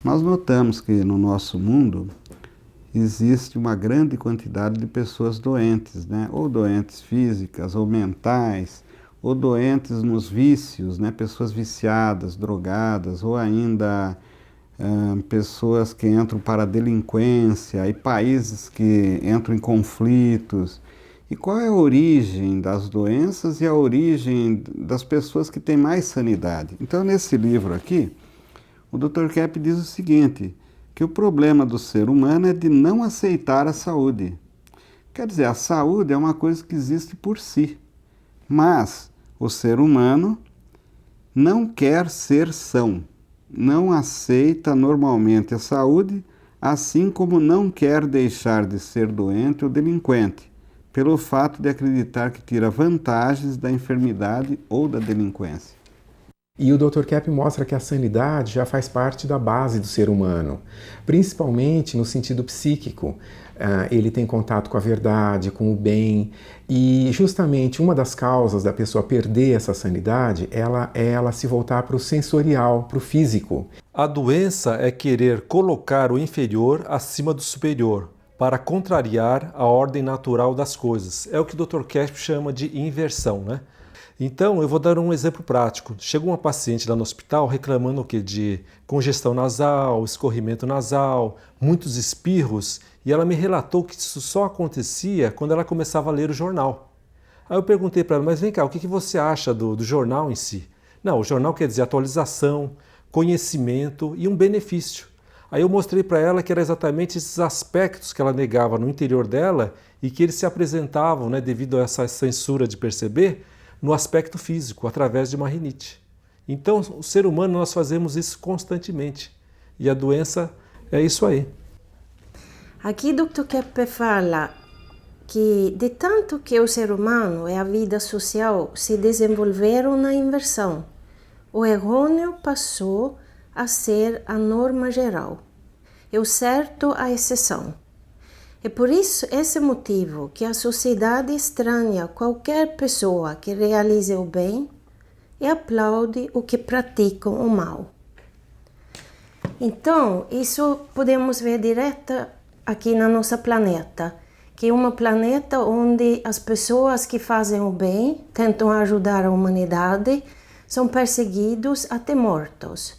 Nós notamos que no nosso mundo existe uma grande quantidade de pessoas doentes, né? Ou doentes físicas, ou mentais, ou doentes nos vícios, né? Pessoas viciadas, drogadas, ou ainda pessoas que entram para a delinquência, e países que entram em conflitos. E qual é a origem das doenças e a origem das pessoas que têm mais sanidade? Então, nesse livro aqui, o Dr. Kepp diz o seguinte, que o problema do ser humano é de não aceitar a saúde. Quer dizer, a saúde é uma coisa que existe por si, mas o ser humano não quer ser são, não aceita normalmente a saúde, assim como não quer deixar de ser doente ou delinquente, pelo fato de acreditar que tira vantagens da enfermidade ou da delinquência. E o Dr. Kepp mostra que a sanidade já faz parte da base do ser humano, principalmente no sentido psíquico. Ele tem contato com a verdade, com o bem, e justamente uma das causas da pessoa perder essa sanidade é ela se voltar para o sensorial, para o físico. A doença é querer colocar o inferior acima do superior, para contrariar a ordem natural das coisas. É o que o Dr. Kepp chama de inversão, né? Então, eu vou dar um exemplo prático. Chegou uma paciente lá no hospital reclamando o quê? De congestão nasal, escorrimento nasal, muitos espirros, e ela me relatou que isso só acontecia quando ela começava a ler o jornal. Aí eu perguntei para ela, mas vem cá, o que você acha do jornal em si? Não, o jornal quer dizer atualização, conhecimento e um benefício. Aí eu mostrei para ela que eram exatamente esses aspectos que ela negava no interior dela e que eles se apresentavam, né, devido a essa censura de perceber, no aspecto físico, através de uma rinite. Então, o ser humano, nós fazemos isso constantemente. E a doença é isso aí. Aqui Dr. Kepp fala que de tanto que o ser humano e a vida social se desenvolveram na inversão, o errôneo passou a ser a norma geral, e o certo a exceção. É por esse motivo que a sociedade estranha qualquer pessoa que realize o bem e aplaude o que praticam o mal. Então, isso podemos ver direto aqui no nosso planeta, que é um planeta onde as pessoas que fazem o bem, tentam ajudar a humanidade, são perseguidos até mortos.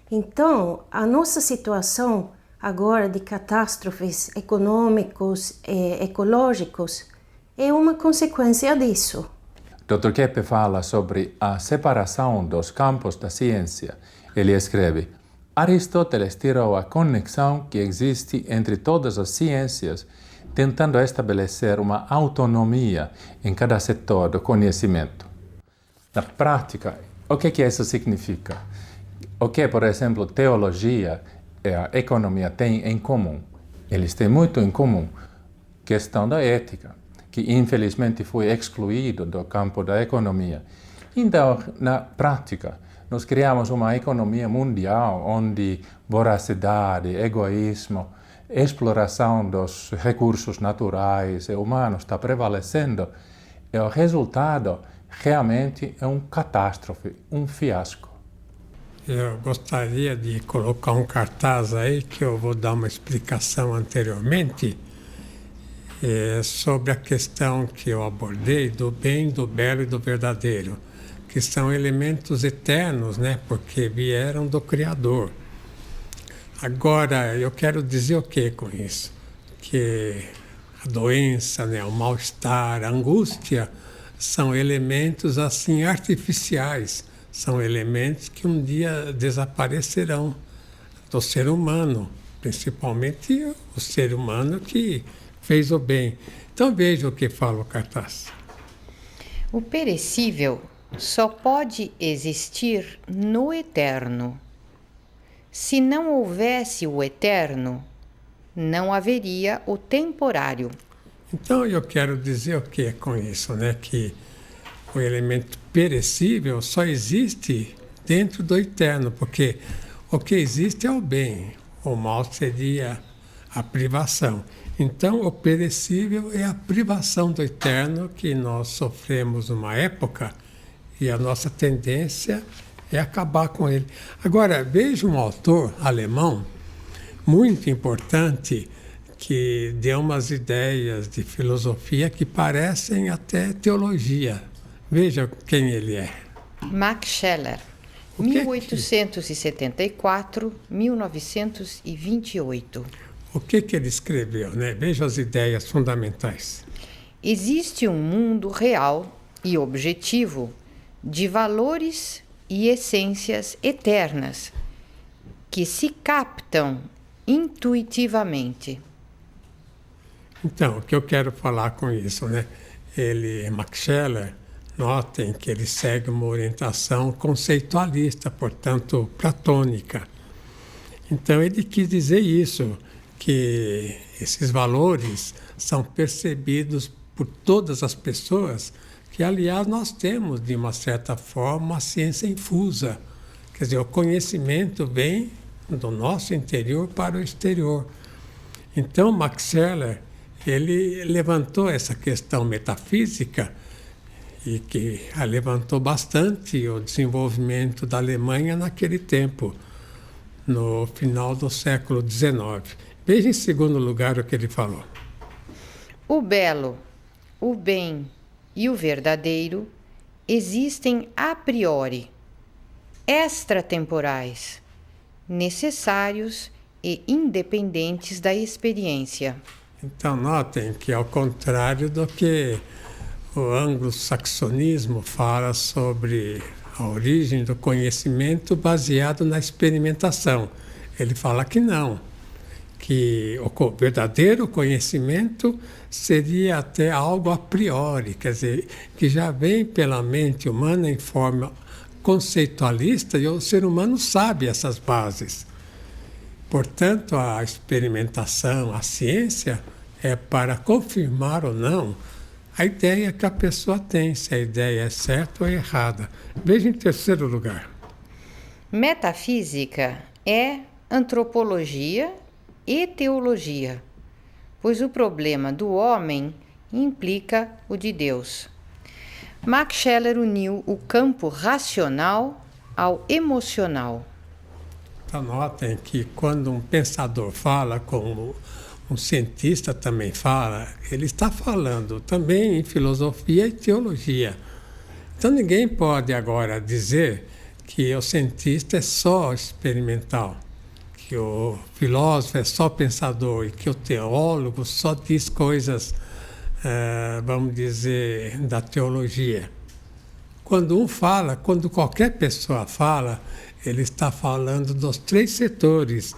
Então, a nossa situação agora de catástrofes econômicos e ecológicos é uma consequência disso. Dr. Kepp fala sobre a separação dos campos da ciência. Ele escreve: Aristóteles tirou a conexão que existe entre todas as ciências, tentando estabelecer uma autonomia em cada setor do conhecimento. Na prática, o que isso significa? O que, por exemplo, teologia e a economia têm em comum? Eles têm muito em comum. Questão da ética, que infelizmente foi excluído do campo da economia. Então, na prática, nós criamos uma economia mundial onde voracidade, egoísmo, exploração dos recursos naturais e humanos está prevalecendo, e o resultado realmente é uma catástrofe, um fiasco. Eu gostaria de colocar um cartaz aí, que eu vou dar uma explicação anteriormente, sobre a questão que eu abordei do bem, do belo e do verdadeiro, que são elementos eternos, né? Porque vieram do Criador. Agora, eu quero dizer o que com isso? Que a doença, né, o mal-estar, a angústia, são elementos assim artificiais, são elementos que um dia desaparecerão do ser humano, principalmente o ser humano que fez o bem. Então veja o que fala o cartaz. O perecível só pode existir no eterno. Se não houvesse o eterno, não haveria o temporário. Então eu quero dizer o que com isso, né? Que o elemento perecível só existe dentro do eterno, porque o que existe é o bem, o mal seria a privação. Então, o perecível é a privação do eterno que nós sofremos numa época, e a nossa tendência é acabar com ele. Agora, veja um autor alemão muito importante que deu umas ideias de filosofia que parecem até teologia. Veja quem ele é. Max Scheler, 1874-1928. O que ele escreveu, né? Veja as ideias fundamentais. Existe um mundo real e objetivo de valores e essências eternas que se captam intuitivamente. Então, o que eu quero falar com isso, né? Max Scheler, notem que ele segue uma orientação conceitualista, portanto, platônica. Então, ele quis dizer isso, que esses valores são percebidos por todas as pessoas, que, aliás, nós temos, de uma certa forma, uma ciência infusa. Quer dizer, o conhecimento vem do nosso interior para o exterior. Então, Max Scheler, ele levantou essa questão metafísica e que levantou bastante o desenvolvimento da Alemanha naquele tempo, no final do século XIX. Veja em segundo lugar o que ele falou. O belo, o bem e o verdadeiro existem a priori, extratemporais, necessários e independentes da experiência. Então, notem que, ao contrário do que o anglo-saxonismo fala sobre a origem do conhecimento baseado na experimentação, ele fala que não, que o verdadeiro conhecimento seria até algo a priori, quer dizer, que já vem pela mente humana em forma conceitualista e o ser humano sabe essas bases. Portanto, a experimentação, a ciência, é para confirmar ou não a ideia que a pessoa tem, se a ideia é certa ou errada. Veja em terceiro lugar. Metafísica é antropologia e teologia, pois o problema do homem implica o de Deus. Max Scheler uniu o campo racional ao emocional. Então, notem que quando um pensador fala, como um cientista também fala, ele está falando também em filosofia e teologia. Então, ninguém pode agora dizer que o cientista é só experimental, que o filósofo é só pensador e que o teólogo só diz coisas, vamos dizer, da teologia. Quando um fala, quando qualquer pessoa fala, ele está falando dos três setores.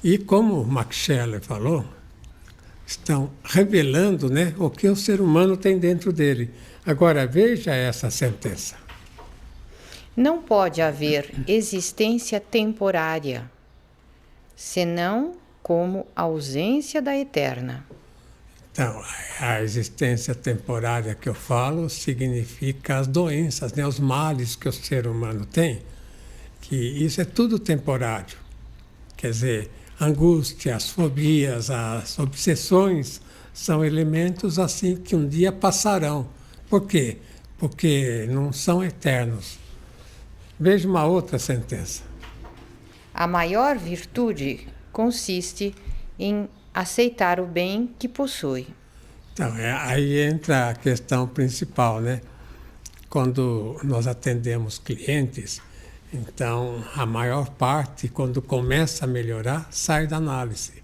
E como Max Scheler falou, estão revelando, né, o que o ser humano tem dentro dele. Agora, veja essa sentença. Não pode haver existência temporária, senão como ausência da eterna. Então, a existência temporária que eu falo significa as doenças, né, os males que o ser humano tem, que isso é tudo temporário. Quer dizer, angústia, as fobias, as obsessões são elementos assim que um dia passarão. Por quê? Porque não são eternos. Veja uma outra sentença. A maior virtude consiste em aceitar o bem que possui. Então, aí entra a questão principal, né? Quando nós atendemos clientes, então a maior parte, quando começa a melhorar, sai da análise.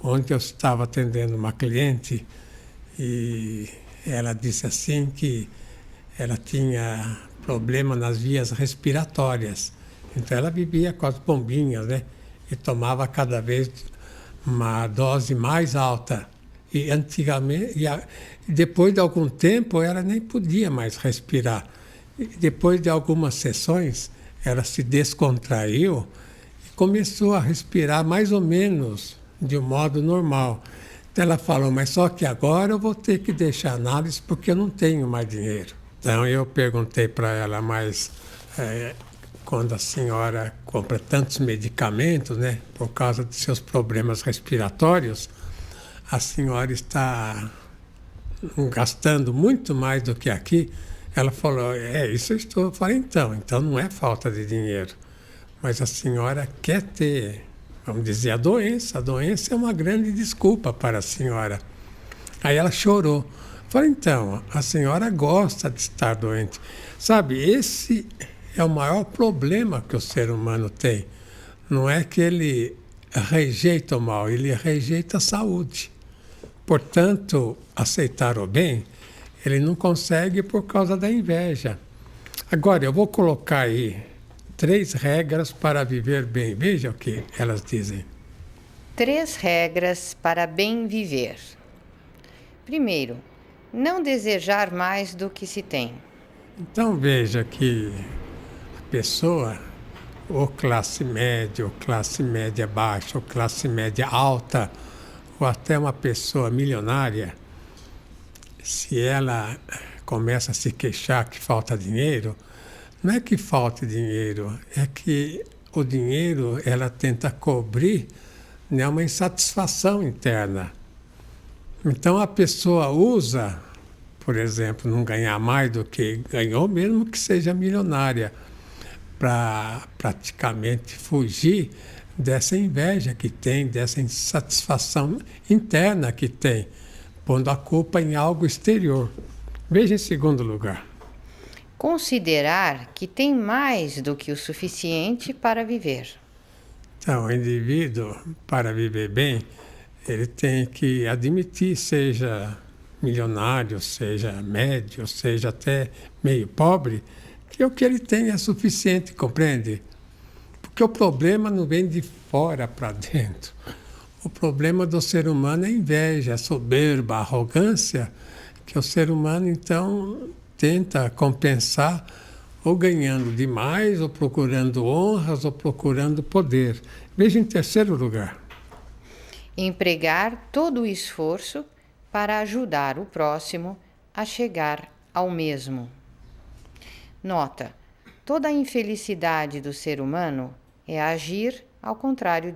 Ontem eu estava atendendo uma cliente e ela disse assim que ela tinha problema nas vias respiratórias. Então ela vivia com as bombinhas, né? E tomava cada vez uma dose mais alta. E antigamente, depois de algum tempo, ela nem podia mais respirar. E depois de algumas sessões, ela se descontraiu e começou a respirar mais ou menos de um modo normal. Então ela falou, mas só que agora eu vou ter que deixar a análise porque eu não tenho mais dinheiro. Então eu perguntei para ela, mas quando a senhora compra tantos medicamentos, né, por causa de seus problemas respiratórios, a senhora está gastando muito mais do que aqui. Ela falou, isso eu estou. Eu falei, então não é falta de dinheiro. Mas a senhora quer ter, vamos dizer, a doença. A doença é uma grande desculpa para a senhora. Aí ela chorou. Eu falei, então, a senhora gosta de estar doente. Sabe, esse é o maior problema que o ser humano tem. Não é que ele rejeita o mal, ele rejeita a saúde. Portanto, aceitar o bem, ele não consegue por causa da inveja. Agora, eu vou colocar aí 3 regras para viver bem. Veja o que elas dizem. 3 regras para bem viver. Primeiro, não desejar mais do que se tem. Então veja que a pessoa, ou classe média baixa, ou classe média alta, ou até uma pessoa milionária, se ela começa a se queixar que falta dinheiro, não é que falte dinheiro, é que o dinheiro ela tenta cobrir, né, uma insatisfação interna. Então a pessoa usa, por exemplo, não ganhar mais do que ganhou, mesmo que seja milionária, para praticamente fugir dessa inveja que tem, dessa insatisfação interna que tem, pondo a culpa em algo exterior. Veja em segundo lugar. Considerar que tem mais do que o suficiente para viver. Então, o indivíduo, para viver bem, ele tem que admitir, seja milionário, seja médio, seja até meio pobre, que o que ele tem é suficiente, compreende? Porque o problema não vem de fora para dentro. O problema do ser humano é a inveja, a soberba, a arrogância, que o ser humano, então, tenta compensar ou ganhando demais, ou procurando honras, ou procurando poder. Veja em terceiro lugar. Empregar todo o esforço para ajudar o próximo a chegar ao mesmo. Nota: toda a infelicidade do ser humano é agir ao contrário